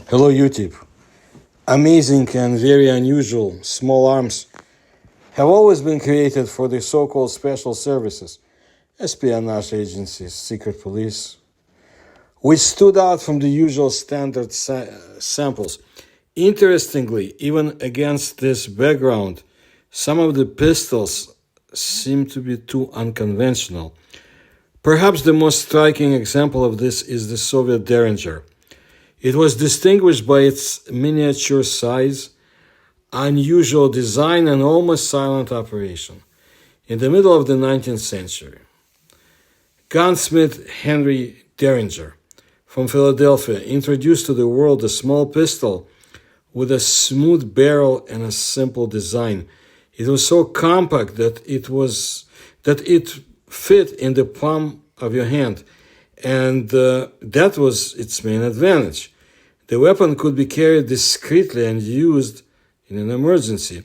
Hello, YouTube. Amazing and very unusual small arms have always been created for the so-called special services, espionage agencies, secret police, which stood out from the usual standard samples. Interestingly, even against this background, some of the pistols seem to be too unconventional. Perhaps the most striking example of this is the Soviet Derringer. It was distinguished by its miniature size, unusual design, and almost silent operation. In the middle of the 19th century, gunsmith Henry Derringer from Philadelphia introduced to the world a small pistol with a smooth barrel and a simple design. It was so compact that it fit in the palm of your hand, and that was its main advantage. The weapon could be carried discreetly and used in an emergency.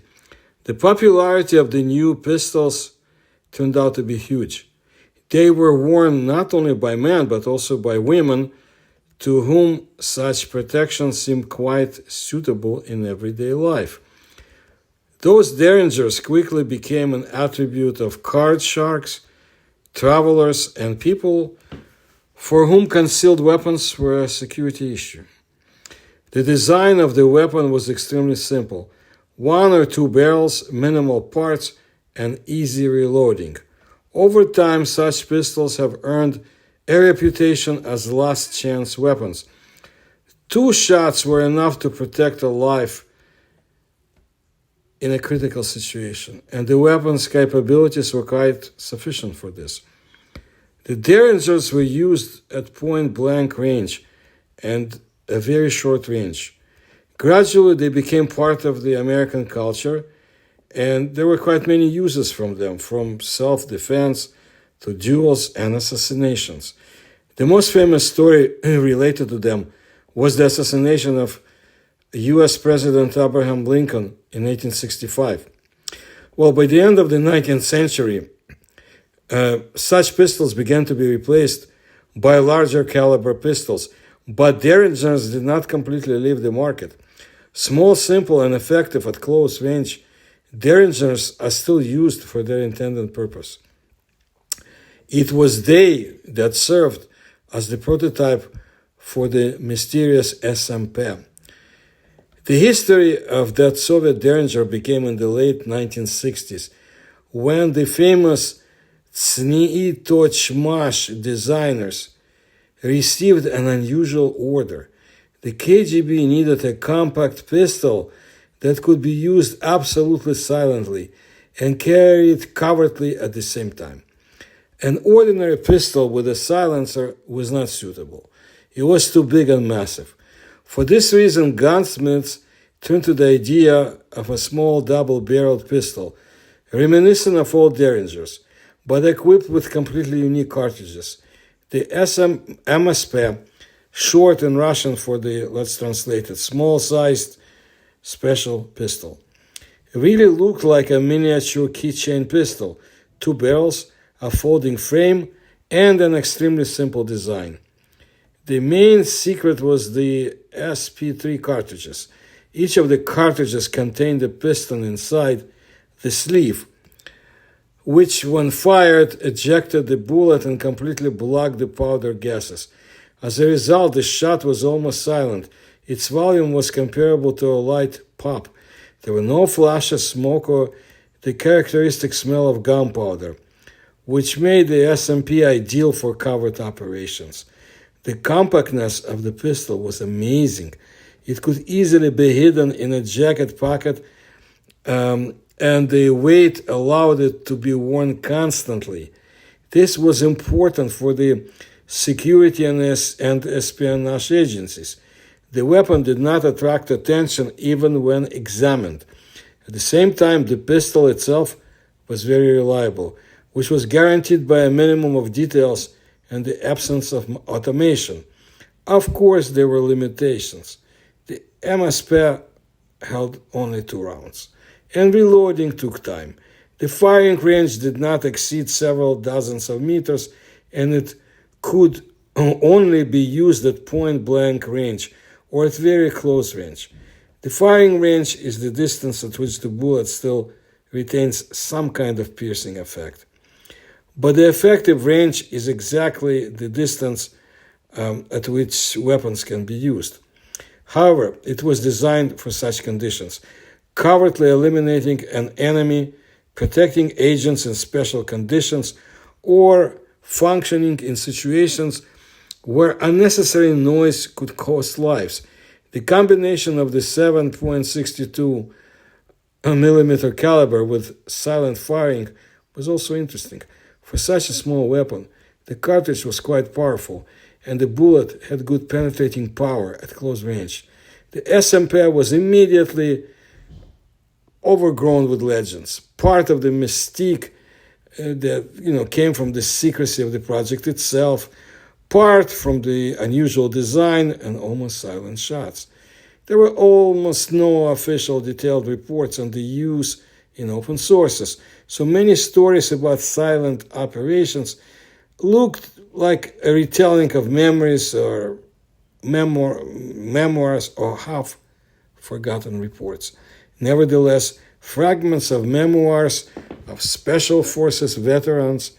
The popularity of the new pistols turned out to be huge. They were worn not only by men but also by women, to whom such protection seemed quite suitable in everyday life. Those Derringers quickly became an attribute of card sharks, travelers, and people for whom concealed weapons were a security issue. The design of the weapon was extremely simple: one or two barrels, minimal parts, and easy reloading. Over time, such pistols have earned a reputation as last-chance weapons. Two shots were enough to protect a life in a critical situation, and the weapon's capabilities were quite sufficient for this. The Derringers were used at point-blank range and a very short range. Gradually, they became part of the American culture, and there were quite many uses from them, from self-defense to duels and assassinations. The most famous story related to them was the assassination of U.S. President Abraham Lincoln in 1865. Well, by the end of the 19th century, such pistols began to be replaced by larger caliber pistols, but Derringers did not completely leave the market. Small, simple, and effective at close range, Derringers are still used for their intended purpose. It was they that served as the prototype for the mysterious SMP. The history of that Soviet Derringer began in the late 1960s, when the famous Tsni Tochmash designers received an unusual order. The KGB needed a compact pistol that could be used absolutely silently and carried covertly at the same time. An ordinary pistol with a silencer was not suitable. It was too big and massive. For this reason, gunsmiths turned to the idea of a small double-barreled pistol, reminiscent of old Derringers, but equipped with completely unique cartridges. The MSP, short in Russian for the, let's translate it, small-sized special pistol, really looked like a miniature keychain pistol: two barrels, a folding frame, and an extremely simple design. The main secret was the SP3 cartridges. Each of the cartridges contained a piston inside the sleeve, which, when fired, ejected the bullet and completely blocked the powder gases. As a result, the shot was almost silent. Its volume was comparable to a light pop. There were no flashes, smoke, or the characteristic smell of gunpowder, which made the SMP ideal for covert operations. The compactness of the pistol was amazing. It could easily be hidden in a jacket pocket, and the weight allowed it to be worn constantly. This was important for the security and espionage agencies. The weapon did not attract attention even when examined. At the same time, the pistol itself was very reliable, which was guaranteed by a minimum of details and the absence of automation. Of course, there were limitations. The MSP held only 2 rounds, and reloading took time. The firing range did not exceed several dozens of meters, and it could only be used at point-blank range, or at very close range. The firing range is the distance at which the bullet still retains some kind of piercing effect. But the effective range is exactly the distance at which weapons can be used. However, it was designed for such conditions, covertly eliminating an enemy, protecting agents in special conditions, or functioning in situations where unnecessary noise could cost lives. The combination of the 7.62 millimeter caliber with silent firing was also interesting. For such a small weapon, the cartridge was quite powerful, and the bullet had good penetrating power at close range. The SMP was immediately overgrown with legends. Part of the mystique that came from the secrecy of the project itself, part from the unusual design and almost silent shots. There were almost no official detailed reports on the use in open sources, so many stories about silent operations looked like a retelling of memories or memoirs or half-forgotten reports. Nevertheless, fragments of memoirs of Special Forces veterans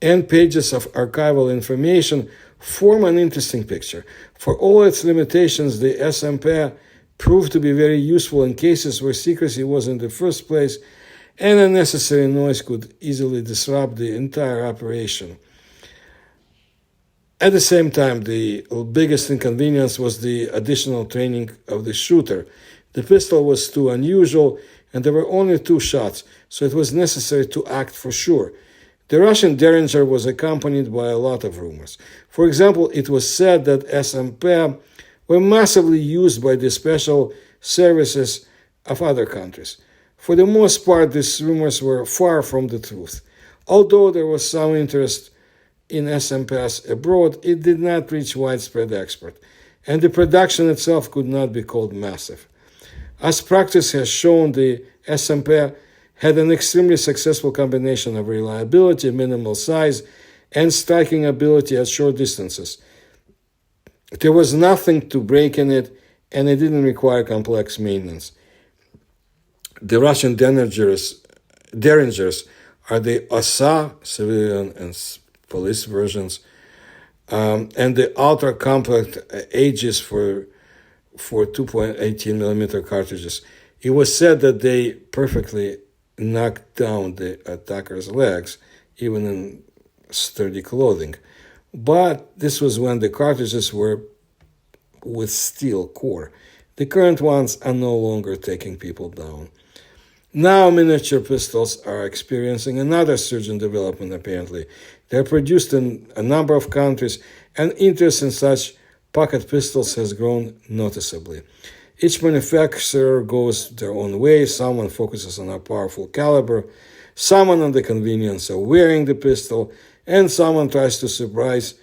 and pages of archival information form an interesting picture. For all its limitations, the SMP proved to be very useful in cases where secrecy was in the first place and unnecessary noise could easily disrupt the entire operation. At the same time, the biggest inconvenience was the additional training of the shooter. The pistol was too unusual, and there were only 2 shots, so it was necessary to act for sure. The Russian Derringer was accompanied by a lot of rumors. For example, it was said that SMP were massively used by the special services of other countries. For the most part, these rumors were far from the truth. Although there was some interest in SMPs abroad, it did not reach widespread export, and the production itself could not be called massive. As practice has shown, the SMP had an extremely successful combination of reliability, minimal size, and striking ability at short distances. There was nothing to break in it, and it didn't require complex maintenance. The Russian Derringers are the OSA, civilian and police versions, and the ultra-compact Aegis for 2.18 millimeter cartridges. It was said that they perfectly knocked down the attacker's legs, even in sturdy clothing. But this was when the cartridges were with steel core. The current ones are no longer taking people down. Now miniature pistols are experiencing another surge in development, apparently. They are produced in a number of countries, and interest in such pocket pistols has grown noticeably. Each manufacturer goes their own way. Someone focuses on a powerful caliber, someone on the convenience of wearing the pistol, and someone tries to surprise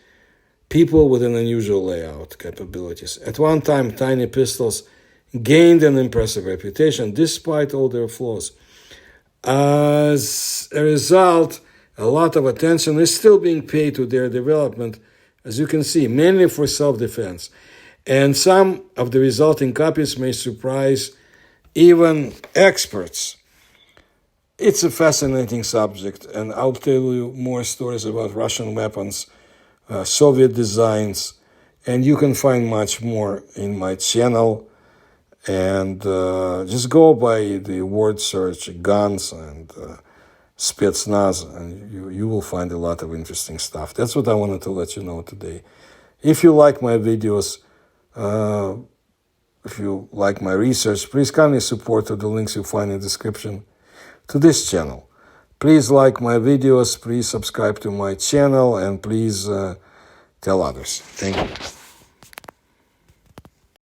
people with an unusual layout capabilities. At one time, tiny pistols gained an impressive reputation despite all their flaws. As a result, a lot of attention is still being paid to their development, as you can see, mainly for self-defense. And some of the resulting copies may surprise even experts. It's a fascinating subject, and I'll tell you more stories about Russian weapons, Soviet designs, and you can find much more in my channel. And just go by the word search guns and Spetsnaz, and you will find a lot of interesting stuff. That's what I wanted to let you know today. If you like my videos, if you like my research, please kindly support the links you find in the description to this channel. Please like my videos, please subscribe to my channel, and please tell others. Thank you.